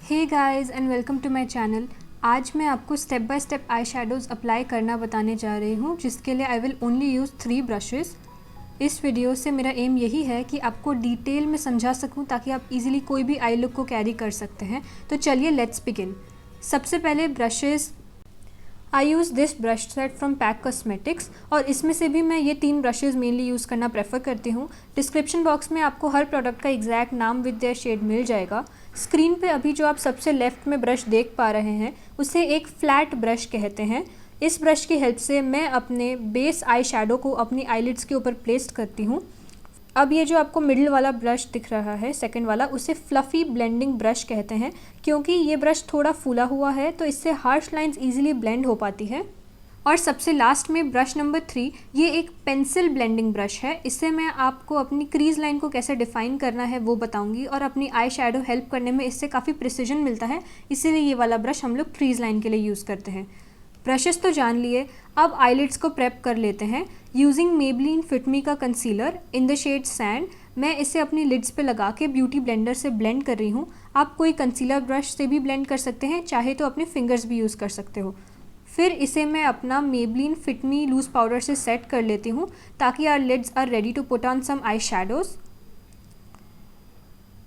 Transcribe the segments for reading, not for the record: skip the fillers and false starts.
Hey guys and welcome to my channel. आज मैं आपको step by step eye shadows apply करना बताने जा रही हूँ, जिसके लिए I will only use 3 brushes. इस वीडियो से मेरा एम यही है कि आपको डिटेल में समझा सकूँ ताकि आप इजीली कोई भी आई लुक को कैरी कर सकते हैं। तो चलिए लेट्स बिगिन। सबसे पहले brushes, I use this brush set from pack cosmetics और इसमें से भी मैं ये 3 ब्रशेज़ मेनली यूज़ करना प्रेफर करती हूँ। डिस्क्रिप्शन बॉक्स में आपको हर प्रोडक्ट का एग्जैक्ट नाम विद देयर शेड मिल जाएगा। स्क्रीन पे अभी जो आप सबसे लेफ्ट में ब्रश देख पा रहे हैं उसे एक फ्लैट ब्रश कहते हैं। इस ब्रश की हेल्प से मैं अपने बेस आई शेडो को अपनी आईलिड्स के ऊपर प्लेस करती हूँ। अब ये जो आपको मिडिल वाला ब्रश दिख रहा है, सेकंड वाला, उसे फ्लफ़ी ब्लेंडिंग ब्रश कहते हैं क्योंकि ये ब्रश थोड़ा फूला हुआ है तो इससे हार्श लाइंस इजीली ब्लेंड हो पाती है। और सबसे लास्ट में ब्रश नंबर 3, ये एक पेंसिल ब्लेंडिंग ब्रश है। इससे मैं आपको अपनी क्रीज लाइन को कैसे डिफ़ाइन करना है वो बताऊंगी और अपनी आई शेडो हेल्प करने में इससे काफ़ी प्रिसीजन मिलता है, इसीलिए ये वाला ब्रश हम लोग क्रीज लाइन के लिए यूज़ करते हैं। ब्रशेस तो जान लिए, अब आईलिड्स को प्रेप कर लेते हैं। यूजिंग मेबलिन फिट मी का concealer in the shade sand, मैं इसे अपनी लिड्स पे लगा के ब्यूटी ब्लेंडर से ब्लेंड कर रही हूँ। आप कोई कंसीलर ब्रश से भी ब्लेंड कर सकते हैं, चाहे तो अपने फिंगर्स भी यूज़ कर सकते हो। फिर इसे मैं अपना Maybelline fit me loose powder से सेट कर लेती हूँ ताकि our lids are ready to put on some eye shadows.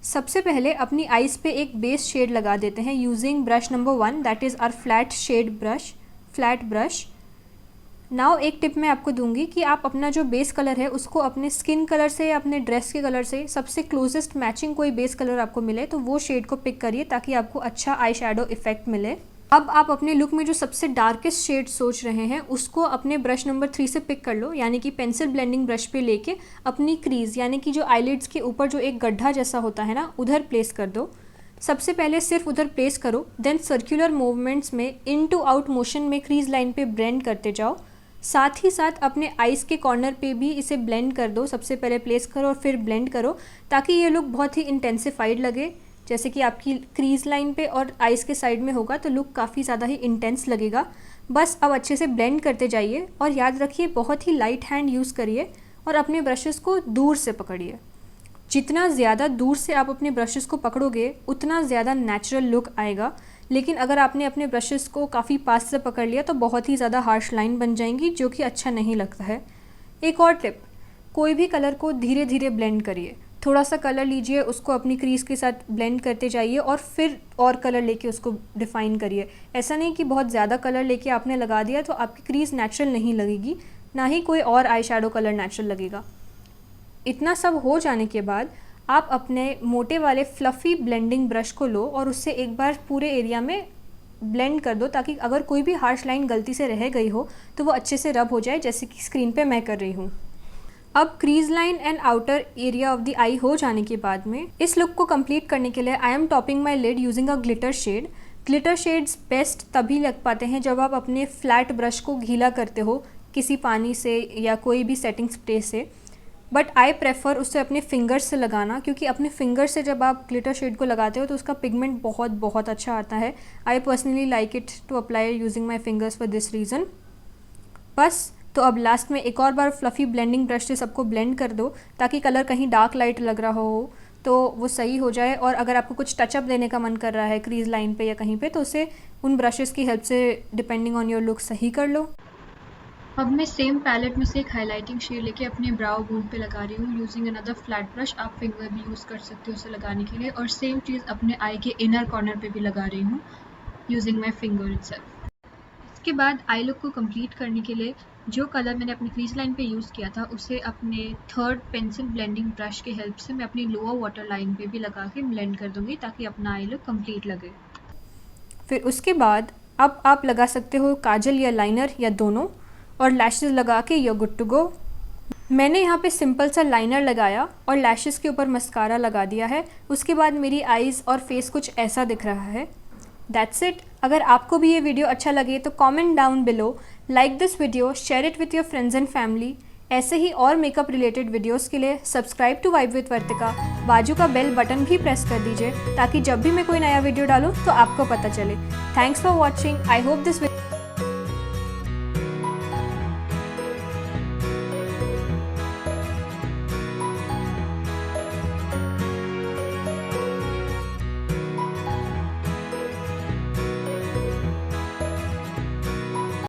सबसे पहले अपनी आईज़ पे एक बेस शेड लगा देते हैं using brush number 1, that is our flat shade brush, flat brush. Now एक टिप मैं आपको दूंगी कि आप अपना जो बेस कलर है उसको अपने स्किन कलर से या अपने ड्रेस के कलर से सबसे क्लोजेस्ट मैचिंग कोई बेस कलर आपको मिले तो वो शेड को पिक करिए ताकि आपको अच्छा आई शेडो इफेक्ट मिले। अब आप अपने लुक में जो सबसे डार्केस्ट शेड सोच रहे हैं उसको अपने ब्रश नंबर 3 से पिक कर लो, यानी कि पेंसिल ब्लेंडिंग ब्रश पे लेके अपनी क्रीज यानी कि जो आईलिड्स के ऊपर जो एक गड्ढा जैसा होता है ना, उधर प्लेस कर दो। सबसे पहले सिर्फ उधर प्लेस करो, देन सर्कुलर मूवमेंट्स में इन टू आउट मोशन में क्रीज लाइन पे ब्लेंड करते जाओ। साथ ही साथ अपने आइज़ के कॉर्नर पे भी इसे ब्लेंड कर दो। सबसे पहले प्लेस करो और फिर ब्लेंड करो ताकि ये लुक बहुत ही इंटेंसिफाइड लगे। जैसे कि आपकी क्रीज लाइन पे और आइज़ के साइड में होगा तो लुक काफ़ी ज़्यादा ही इंटेंस लगेगा। बस अब अच्छे से ब्लेंड करते जाइए और याद रखिए बहुत ही लाइट हैंड यूज़ करिए और अपने ब्रशेस को दूर से पकड़िए। जितना ज़्यादा दूर से आप अपने ब्रशेस को पकड़ोगे उतना ज़्यादा नेचुरल लुक आएगा, लेकिन अगर आपने अपने ब्रशेस को काफ़ी पास से पकड़ लिया तो बहुत ही ज़्यादा हार्श लाइन बन जाएंगी जो कि अच्छा नहीं लगता है। एक और टिप, कोई भी कलर को धीरे धीरे ब्लेंड करिए। थोड़ा सा कलर लीजिए, उसको अपनी क्रीज के साथ ब्लेंड करते जाइए और फिर और कलर लेके उसको डिफ़ाइन करिए। ऐसा नहीं कि बहुत ज़्यादा कलर लेके आपने लगा दिया तो आपकी क्रीज नेचुरल नहीं लगेगी, ना ही कोई और आई शेडो कलर नेचुरल लगेगा। इतना सब हो जाने के बाद आप अपने मोटे वाले फ्लफ़ी ब्लेंडिंग ब्रश को लो और उससे एक बार पूरे एरिया में ब्लेंड कर दो ताकि अगर कोई भी हार्श लाइन गलती से रह गई हो तो वो अच्छे से रब हो जाए, जैसे कि स्क्रीन पे मैं कर रही हूँ। अब crease line and outer area of the eye हो जाने के बाद में इस लुक को कंप्लीट करने के लिए I am topping my lid using a glitter shade. Glitter shades best तभी लग पाते हैं जब आप अपने फ्लैट ब्रश को गीला करते हो किसी पानी से या कोई भी सेटिंग स्प्रे से, बट आई प्रेफर उसे अपने फिंगर से लगाना क्योंकि अपने फिंगर से जब आप ग्लिटर शेड को लगाते हो तो उसका पिगमेंट बहुत अच्छा आता है। I personally like it to apply using my fingers for this reason. बस तो अब लास्ट में एक और बार फ्लफ़ी ब्लेंडिंग ब्रश से सबको ब्लेंड कर दो ताकि कलर कहीं डार्क लाइट लग रहा हो तो वो सही हो जाए। और अगर आपको कुछ टचअप देने का मन कर रहा है क्रीज लाइन पे या कहीं पे तो उसे उन ब्रशेस की हेल्प से डिपेंडिंग ऑन योर लुक सही कर लो। अब मैं सेम पैलेट में से एक हाइलाइटिंग शेड लेके अपने ब्राउ बोन पे लगा रही हूँ यूजिंग अनदर फ्लैट ब्रश। आप फिंगर भी यूज़ कर सकते हो उसे लगाने के लिए, और सेम चीज़ अपने आई के इनर कॉर्नर पे भी लगा रही हूँ यूजिंग माई फिंगर इटसेल्फ। इसके बाद आई लुक को कंप्लीट करने के लिए जो कलर मैंने अपनी क्रीज लाइन पे यूज़ किया था उसे अपने थर्ड पेंसिल ब्लेंडिंग ब्रश की हेल्प से मैं अपनी लोअर वाटर लाइन पे भी लगा के ब्लेंड कर दूँगी ताकि अपना आई लुक कंप्लीट लगे। फिर उसके बाद अब आप लगा सकते हो काजल या लाइनर या दोनों, और लैशेस लगा के यू गुड टू गो। मैंने यहाँ पे सिंपल सा लाइनर लगाया और लैशेस के ऊपर मस्कारा लगा दिया है। उसके बाद मेरी आईज़ और फेस कुछ ऐसा दिख रहा है। That's it. अगर आपको भी ये वीडियो अच्छा लगे तो comment down below, like this video, share it with your friends and family. ऐसे ही और मेकअप रिलेटेड वीडियोस के लिए सब्सक्राइब टू वाइब विथ वर्तिका, बाजू का बेल बटन भी प्रेस कर दीजिए ताकि जब भी मैं कोई नया वीडियो डालूँ तो आपको पता चले। Thanks for watching. I hope this